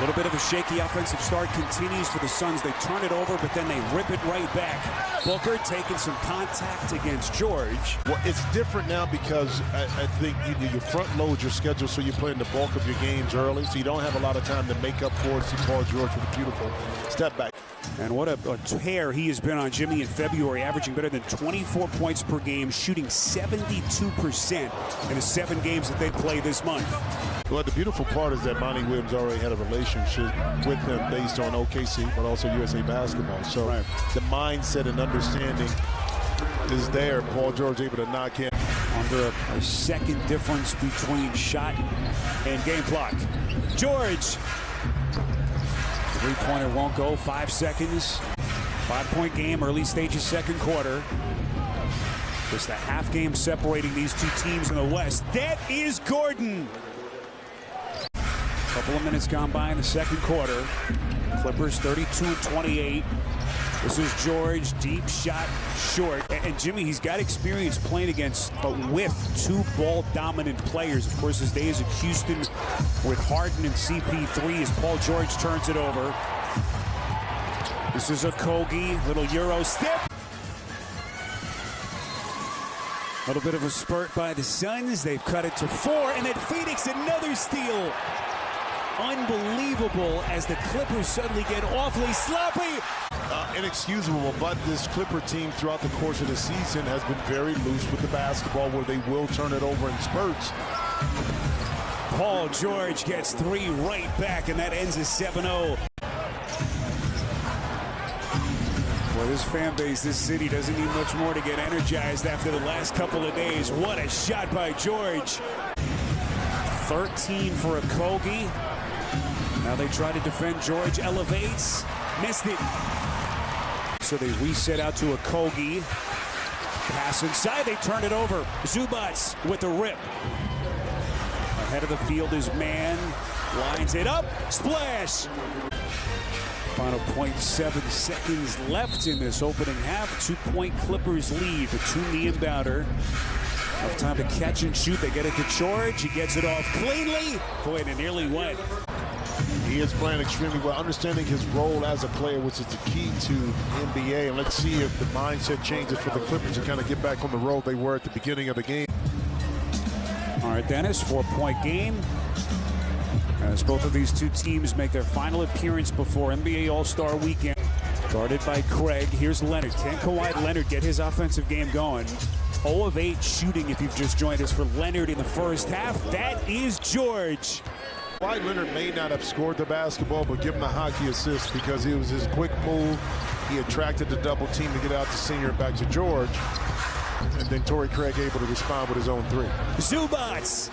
little bit of a shaky offensive start continues for the Suns. They turn it over, but then they rip it right back. Booker taking some contact against George. Well, it's different now because I think you front load your schedule, so you're playing the bulk of your games early, so you don't have a lot of time to make up for it. See Paul George with a beautiful step back. And what a tear he has been on, Jimmy, in February, averaging better than 24 points per game, shooting 72% in the 7 games that they play this month. Well, the beautiful part is that Monty Williams already had a relationship with him based on OKC, but also USA Basketball. So the mindset and understanding is there. Paul George able to knock in. Under a second difference between shot and game clock. George. Three-pointer won't go. 5 seconds. 5-point game, early stages, second quarter. Just a half game separating these two teams in the West. That is Gordon. Couple of minutes gone by in the second quarter. Clippers 32-28. This is George, deep shot, short. And Jimmy, he's got experience playing against, but with 2 ball-dominant players. Of course, his days at Houston with Harden and CP3 as Paul George turns it over. This is a Kogi, little Euro step. A little bit of a spurt by the Suns. They've cut it to 4, and then Phoenix, another steal. Unbelievable as the Clippers suddenly get awfully sloppy. Inexcusable, but this Clipper team throughout the course of the season has been very loose with the basketball where they will turn it over in spurts. Paul George gets 3 right back, and that ends a 7-0. Well, this fan base, this city doesn't need much more to get energized after the last couple of days. What a shot by George. 13 for a Kogi. Now they try to defend. George elevates. Missed it. So they reset out to a Kogi. Pass inside. They turn it over. Zubats with the rip. Ahead of the field is Mann. Lines it up. Splash. Final 0.7 seconds left in this opening half. 2-point Clippers lead. The 2 inbounder. Enough time to catch and shoot. They get it to George. He gets it off cleanly. Boy, and it nearly went. He is playing extremely well, understanding his role as a player, which is the key to NBA. And let's see if the mindset changes for the Clippers to kind of get back on the road they were at the beginning of the game. All right, Dennis, 4-point game. As both of these two teams make their final appearance before NBA All-Star Weekend. Guarded by Craig. Here's Leonard. Can Kawhi Leonard get his offensive game going? 0 of 8 shooting if you've just joined us for Leonard in the first half. That is George. Kawhi Leonard may not have scored the basketball, but give him the hockey assist because it was his quick move. He attracted the double team to get out the senior back to George. And then Torrey Craig able to respond with his own 3. Zubats.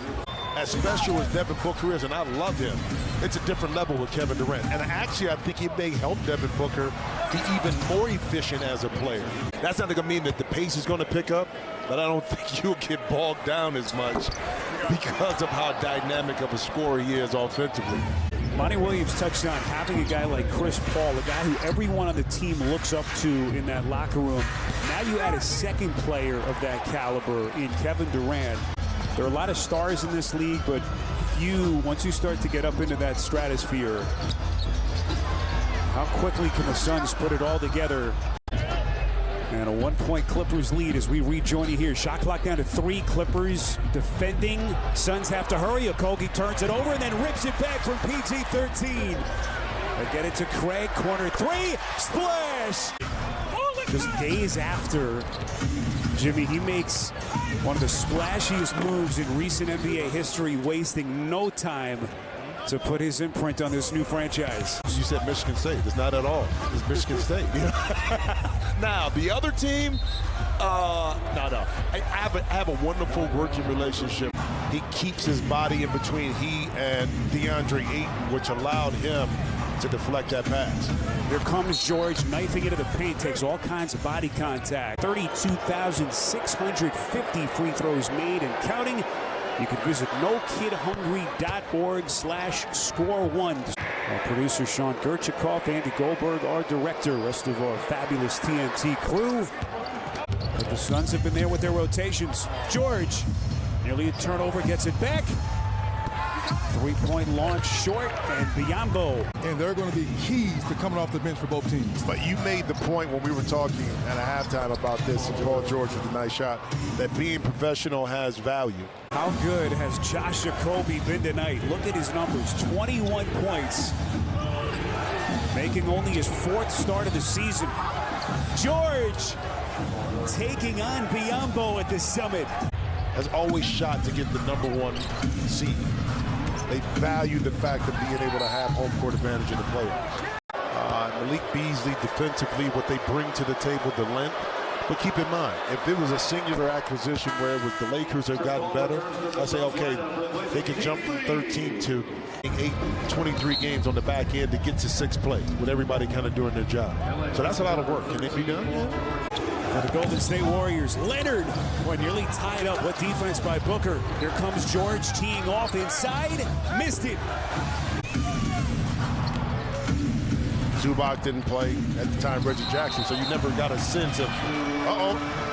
As special as Devin Booker is, and I love him, it's a different level with Kevin Durant. And actually, I think it may help Devin Booker be even more efficient as a player. That's not going to mean that the pace is going to pick up, but I don't think you'll get bogged down as much because of how dynamic of a scorer he is offensively. Monty Williams touched on having a guy like Chris Paul, a guy who everyone on the team looks up to in that locker room. Now you add a second player of that caliber in Kevin Durant. There are a lot of stars in this league, but few, once you start to get up into that stratosphere, how quickly can the Suns put it all together? And a 1-point Clippers lead as we rejoin you here. Shot clock down to 3. Clippers defending. Suns have to hurry. Okogie turns it over and then rips it back from PG-13. They get it to Craig. Corner 3. Splash! Just days after, Jimmy, he makes one of the splashiest moves in recent NBA history, wasting no time to put his imprint on this new franchise. You said Michigan State. It's not at all. It's Michigan State. Now, the other team, no. I have a wonderful working relationship. He keeps his body in between he and DeAndre Ayton, which allowed him to deflect that pass. Here comes George knifing into the paint, takes all kinds of body contact. 32,650 free throws made and counting. You can visit nokidhungry.org/score1. Our producer Sean Gerchikoff, Andy Goldberg, our director, rest of our fabulous TNT crew. But the Suns have been there with their rotations. George, nearly a turnover, gets it back. Three-point launch short, and Biyombo. And there are going to be keys to coming off the bench for both teams. But you made the point when we were talking at a halftime about this, and Paul George with a nice shot, that being professional has value. How good has Josh Jacoby been tonight? Look at his numbers, 21 points. Making only his 4th start of the season. George taking on Biyombo at the Summit. Has always shot to get the #1 seed. They value the fact of being able to have home court advantage in the playoffs. Malik Beasley defensively, what they bring to the table, the length. But keep in mind, if it was a singular acquisition where it was the Lakers have gotten better, I say, okay, they can jump from 13 to 8, 23 games on the back end to get to 6th place with everybody kind of doing their job. So that's a lot of work. Can it be done? Yeah. For the Golden State Warriors, Leonard, nearly tied up. What defense by Booker. Here comes George teeing off inside. Missed it. Zubac didn't play at the time, Reggie Jackson, so you never got a sense of,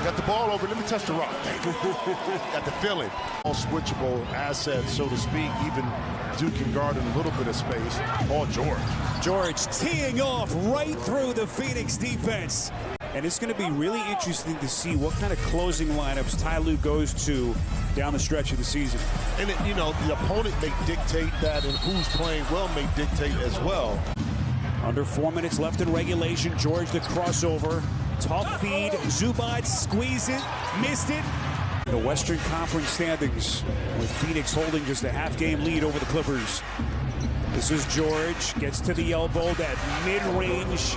got the ball over, let me touch the rock. Got the feeling. All switchable assets, so to speak. Even Duke can guard in a little bit of space. Paul George. George teeing off right through the Phoenix defense. And it's going to be really interesting to see what kind of closing lineups Ty Lue goes to down the stretch of the season. And, you know, the opponent may dictate that, and who's playing well may dictate as well. Under 4 minutes left in regulation. George the crossover. Tough feed. Zubac squeeze it. Missed it. The Western Conference standings with Phoenix holding just a half-game lead over the Clippers. This is George. Gets to the elbow. That mid-range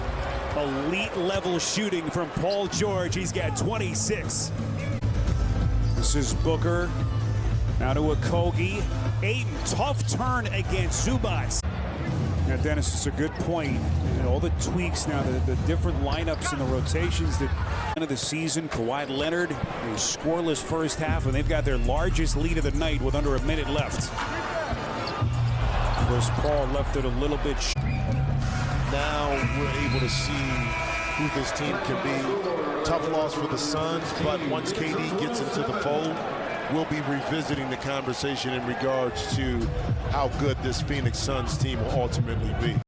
elite level shooting from Paul George. He's got 26. This is Booker. Now to Okogie. Ayton, tough turn against Zubac. Now, Dennis, it's a good point. And all the tweaks now, the different lineups and the rotations that end of the season. Kawhi Leonard, a scoreless first half, and they've got their largest lead of the night with under a minute left. Chris Paul left it a little bit. Now we're able to see who this team can be. Tough loss for the Suns, but once KD gets into the fold, we'll be revisiting the conversation in regards to how good this Phoenix Suns team will ultimately be.